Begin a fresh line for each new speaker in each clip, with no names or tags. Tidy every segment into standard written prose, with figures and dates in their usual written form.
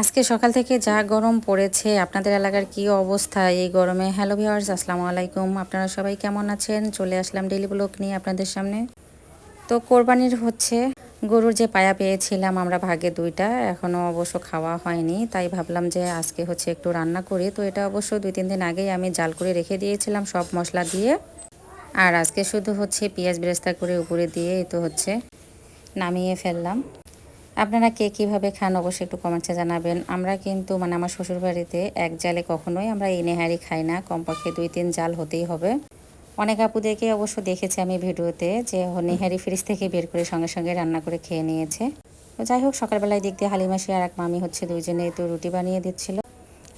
আজকে সকাল থেকে যা গরম পড়েছে, আপনাদের এলাকার কি অবস্থা এই গরমে? হ্যালো ভিউয়ার্স, আসসালামু আলাইকুম। আপনারা সবাই কেমন আছেন? চলে আসলাম ডেইলি ব্লগ নিয়ে আপনাদের সামনে। তো কোরবানির গরুর যে পায়া পেয়েছিলাম আমরা ভাগে 2টা, এখনও অবশ্য খাওয়া হয়নি, তাই ভাবলাম যে আজকে একটু রান্না করি। তো এটা অবশ্য 2-3 দিন আগেই আমি জাল করে রেখে দিয়েছিলাম সব মশলা দিয়ে। আর আজকে শুধু পেঁয়াজ বেরেস্তা করে উপরে দিয়ে এই তো নামিয়ে ফেললাম। আপনারা কে কীভাবে খান অবশ্যই একটু কমেন্টসে জানাবেন। আমরা কিন্তু আমার শ্বশুরবাড়িতে এক জালে কখনোই আমরা এই নেহারি খাই না, কমপক্ষে 2-3 জাল হতেই হবে। অনেক আপুদেরকে অবশ্য দেখেছি আমি ভিডিওতে যে নেহারি ফ্রিজ থেকে বের করে সঙ্গে সঙ্গে রান্না করে খেয়ে নিয়েছে। তো যাই হোক, সকালবেলায় দিক দিয়ে হালিমাসি আর এক মামি দুইজনে তো রুটি বানিয়ে দিচ্ছিল,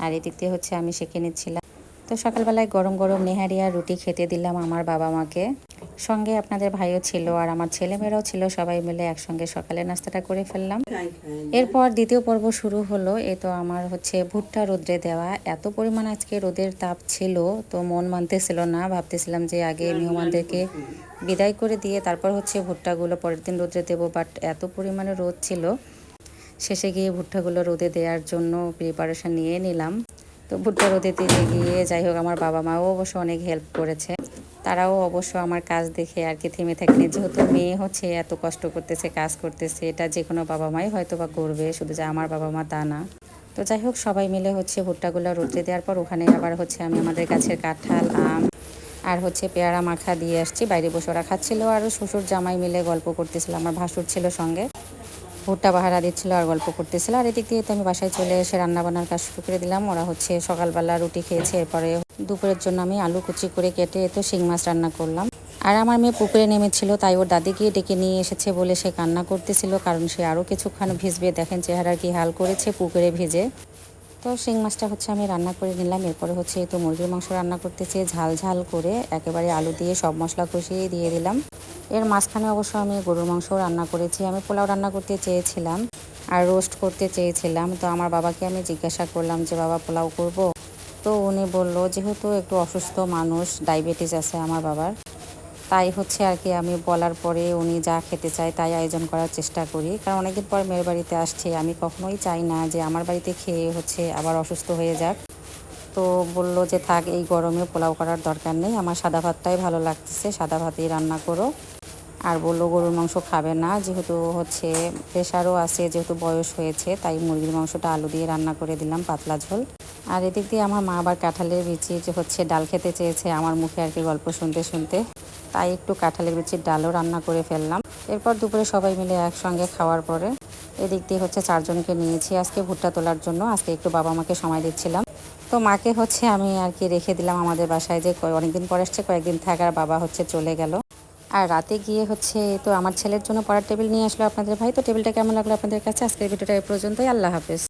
আর এদিক দিয়ে আমি সেঁকে নিচ্ছিলাম। তো সকালবেলায় গরম গরম নেহারি আর রুটি খেতে দিলাম আমার বাবা মাকে। সঙ্গে আপনাদের ভাইও ছিল আর আমার ছেলেমেয়েরাও ছিল, সবাই মিলে একসঙ্গে সকালে নাস্তাটা করে ফেললাম। এরপর দ্বিতীয় পর্ব শুরু হলো। এই তো আমার ভুট্টা রোদ্রে দেওয়া। এত পরিমাণ আজকে রোদের তাপ ছিল, তো মন মানতেছিল না। ভাবতেছিলাম যে আগে মেহমানদেরকে বিদায় করে দিয়ে তারপর ভুট্টাগুলো পরের দিন রোদ্রে দেবো, বাট এত পরিমাণে রোদ ছিল, শেষে গিয়ে ভুট্টাগুলো রোদে দেওয়ার জন্য প্রিপারেশন নিয়ে নিলাম। তো ভুট্টা রোদে দিতে গিয়ে যাই হোক, আমার বাবা মাও অবশ্য অনেক হেল্প করেছে। তারাও অবশ্য আমার কাজ দেখে আর কি থেমে থাকেনি, যেহেতু মেয়ে এত কষ্ট করতেছে, কাজ করতেছে, এটা যে কোনো বাবা মাই হয়তো বা করবে, শুধু যে আমার বাবা মা তা না। তো যাই হোক, সবাই মিলে ভুট্টাগুলো রোদে দেওয়ার পর ওখানে আবার আমি আমাদের গাছের কাঁঠাল, আম আর পেয়ারা মাখা দিয়ে আসছি। বাইরে বসে ওরা খাচ্ছিল আর শ্বশুর জামাই মিলে গল্প করতেছিল, আমার ভাসুর ছিল সঙ্গে। ভুট্টা বাহারা দিচ্ছিল আর গল্প করতেছিল। আর এদিক দিয়ে তো আমি বাসায় চলে এসে রান্নাবান্নার কাজ শুরু করে দিলাম। ওরা সকালবেলা রুটি খেয়েছে, এরপরে দুপুরের জন্য আমি আলু কুচি করে কেটে শিং মাছ রান্না করলাম। আর আমার মেয়ে পুকুরে নেমেছিল, তাই ওর দাদিকে ডেকে নিয়ে এসেছে বলে সে কান্না করতেছিল, কারণ সে আরও কিছুক্ষণ ভিজবে। দেখেন চেহারার কি হাল করেছে পুকুরে ভিজে। তো শিং মাছটা আমি রান্না করে নিলাম। এরপরে তো মুরগির মাংস রান্না করতেছি ঝাল ঝাল করে, একেবারে আলু দিয়ে সব মশলা কষিয়ে দিয়ে দিলাম। এর মাঝখানে অবশ্য আমি গরুর মাংস রান্না করেছি। আমি পোলাও রান্না করতে চেয়েছিলাম আর রোস্ট করতে চেয়েছিলাম। তো আমার বাবাকে আমি জিজ্ঞাসা করলাম যে বাবা, পোলাও করব? তো উনি বলল, যেহেতু একটু অসুস্থ মানুষ, ডায়াবেটিস আছে আমার বাবার, তাই আর কি আমি বলার পরে উনি যা খেতে চায় তাই আয়োজন করার চেষ্টা করি। কারণ অনেকদিন পর মেয়ের বাড়িতে আসছে, আমি কখনোই চাই না যে আমার বাড়িতে খেয়ে আবার অসুস্থ হয়ে যাক। তো বলল যে থাক, এই গরমে পোলাও করার দরকার নেই, আমার সাদা ভাতটাই ভালো লাগতেছে, সাদা ভাতই রান্না করো। আর বললো গরুর মাংস খাবে না, যেহেতু প্রেশারও আছে, যেহেতু বয়স হয়েছে, তাই মুরগির মাংসটা আলু দিয়ে রান্না করে দিলাম, পাতলা ঝোল। আর এদিক দিয়ে আমার মা আবার কাঁঠালের বিচি ডাল খেতে চেয়েছে আমার মুখে আর কি গল্প শুনতে শুনতে, তাই একটু কাঁঠালের বিচির ডালও রান্না করে ফেললাম। এরপর দুপুরে সবাই মিলে একসঙ্গে খাওয়ার পরে এদিক দিয়ে 4জনকে নিয়েছি আজকে ভুট্টা তোলার জন্য। আজকে একটু বাবা মাকে সময় দিচ্ছিলাম। তো মাকে আমি আর কি রেখে দিলাম আমাদের বাসায়, যে অনেকদিন পর আসছে, কয়েকদিন থাকার, বাবা চলে গেল। আর রাতে গিয়ে তো আমার ছেলের জন্য পড়ার টেবিল নিয়ে আসলো আপনাদের ভাই। তো টেবিলটা কেমন লাগলো আপনাদের কাছে? আজকের ভিডিওটা এই পর্যন্তই। আল্লাহ হাফেজ।